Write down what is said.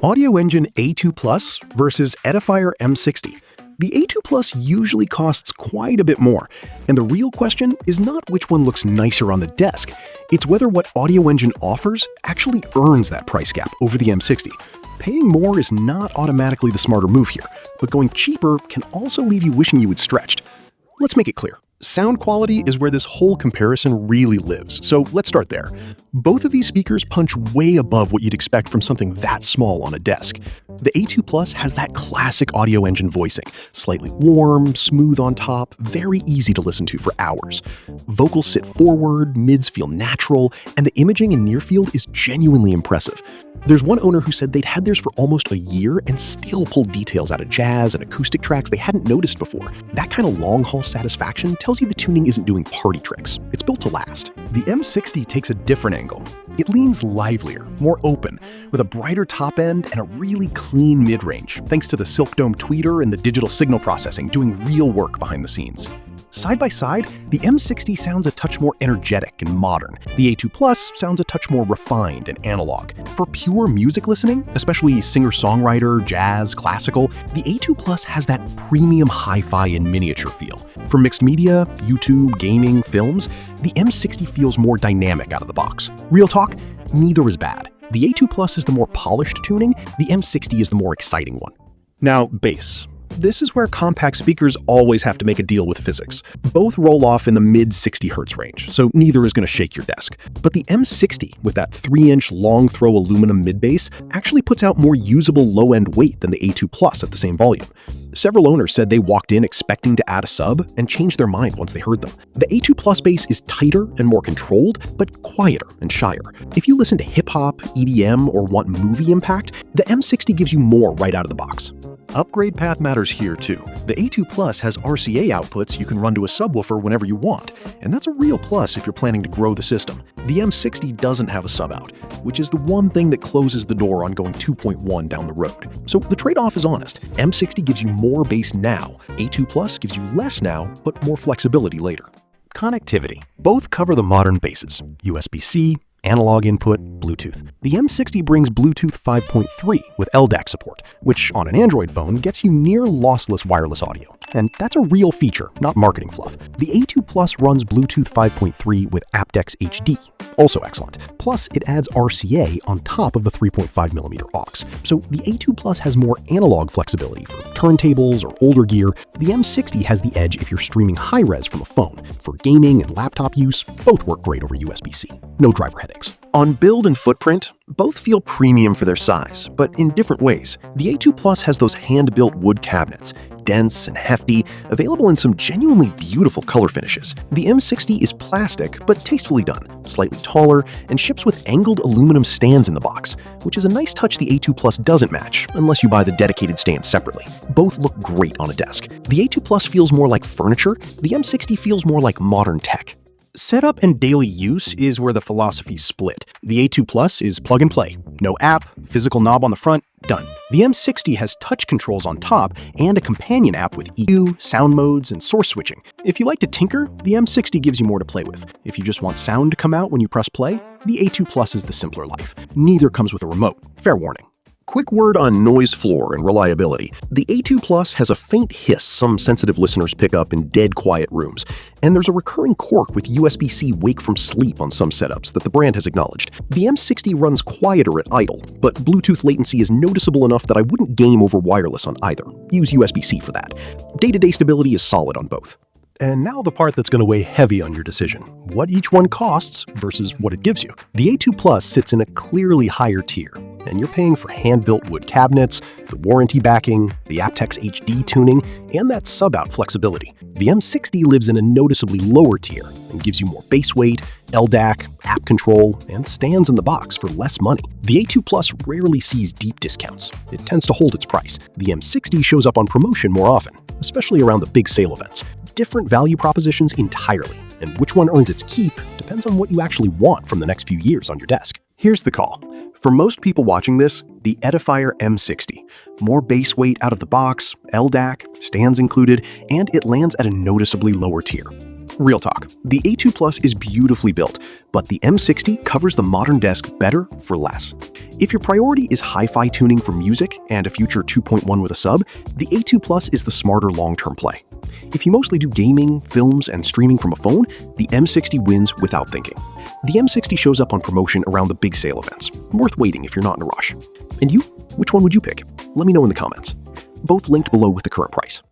Audioengine A2 Plus versus Edifier M60. The A2 Plus usually costs quite a bit more, and the real question is not which one looks nicer on the desk, it's whether what Audioengine offers actually earns that price gap over the M60. Paying more is not automatically the smarter move here, but going cheaper can also leave you wishing you had stretched. Let's make it clear. Sound quality is where this whole comparison really lives, so let's start there. Both of these speakers punch way above what you'd expect from something that small on a desk. The A2 Plus has that classic Audioengine voicing, slightly warm, smooth on top, very easy to listen to for hours. Vocals sit forward, mids feel natural, and the imaging in near field is genuinely impressive. There's one owner who said they'd had theirs for almost a year and still pulled details out of jazz and acoustic tracks they hadn't noticed before. That kind of long-haul satisfaction tells you the tuning isn't doing party tricks. It's built to last. The M60 takes a different angle. It leans livelier, more open, with a brighter top end and a really clean mid-range, thanks to the Silk Dome tweeter and the digital signal processing doing real work behind the scenes. Side by side, the M60 sounds a touch more energetic and modern. The A2 Plus sounds a touch more refined and analog. For pure music listening, especially singer-songwriter, jazz, classical, the A2 Plus has that premium hi-fi and miniature feel. For mixed media, YouTube, gaming, films, the M60 feels more dynamic out of the box. Real talk, neither is bad. The A2 Plus is the more polished tuning, the M60 is the more exciting one. Now, bass. This is where compact speakers always have to make a deal with physics. Both roll off in the mid-60 Hz range, so neither is going to shake your desk. But the M60, with that 3-inch long-throw aluminum mid-bass, actually puts out more usable low-end weight than the A2 Plus at the same volume. Several owners said they walked in expecting to add a sub and changed their mind once they heard them. The A2 Plus bass is tighter and more controlled, but quieter and shyer. If you listen to hip-hop, EDM, or want movie impact, the M60 gives you more right out of the box. Upgrade path matters here too. The A2 Plus has RCA outputs you can run to a subwoofer whenever you want, and that's a real plus if you're planning to grow the system. The M60 doesn't have a sub out, which is the one thing that closes the door on going 2.1 down the road. So the trade-off is honest. M60 gives you more bass now. A2 Plus gives you less now, but more flexibility later. Connectivity. Both cover the modern bases: USB-C, analog input, Bluetooth. The M60 brings Bluetooth 5.3 with LDAC support, which on an Android phone gets you near lossless wireless audio. And that's a real feature, not marketing fluff. The A2 Plus runs Bluetooth 5.3 with aptX HD, also excellent. Plus, it adds RCA on top of the 3.5mm aux. So the A2 Plus has more analog flexibility for turntables or older gear. The M60 has the edge if you're streaming high-res from a phone. For gaming and laptop use, both work great over USB-C. No driver headaches. On build and footprint, both feel premium for their size, but in different ways. The A2 Plus has those hand-built wood cabinets, dense and hefty, available in some genuinely beautiful color finishes. The M60 is plastic, but tastefully done, slightly taller, and ships with angled aluminum stands in the box, which is a nice touch the A2 Plus doesn't match, unless you buy the dedicated stand separately. Both look great on a desk. The A2 Plus feels more like furniture, the M60 feels more like modern tech. Setup and daily use is where the philosophies split. The A2 Plus is plug and play. No app, physical knob on the front, done. The M60 has touch controls on top and a companion app with EQ, sound modes, and source switching. If you like to tinker, the M60 gives you more to play with. If you just want sound to come out when you press play, the A2 Plus is the simpler life. Neither comes with a remote. Fair warning. Quick word on noise floor and reliability. The A2 Plus has a faint hiss some sensitive listeners pick up in dead quiet rooms, and there's a recurring cork with USB-C wake from sleep on some setups that the brand has acknowledged. The M60 runs quieter at idle, but Bluetooth latency is noticeable enough that I wouldn't game over wireless on either. Use USB-C for that. Day-to-day stability is solid on both. And now the part that's going to weigh heavy on your decision. What each one costs versus what it gives you. The A2 Plus sits in a clearly higher tier, and you're paying for hand-built wood cabinets, the warranty backing, the aptX HD tuning, and that sub-out flexibility. The M60 lives in a noticeably lower tier and gives you more bass weight, LDAC, app control, and stands in the box for less money. The A2 Plus rarely sees deep discounts. It tends to hold its price. The M60 shows up on promotion more often, especially around the big sale events. Different value propositions entirely, and which one earns its keep depends on what you actually want from the next few years on your desk. Here's the call. For most people watching this, the Edifier M60. More bass weight out of the box, LDAC, stands included, and it lands at a noticeably lower tier. Real talk, the A2 Plus is beautifully built, but the M60 covers the modern desk better for less. If your priority is hi-fi tuning for music and a future 2.1 with a sub, the A2 Plus is the smarter long-term play. If you mostly do gaming, films, and streaming from a phone, the M60 wins without thinking. The M60 shows up on promotion around the big sale events. Worth waiting if you're not in a rush. And you? Which one would you pick? Let me know in the comments. Both linked below with the current price.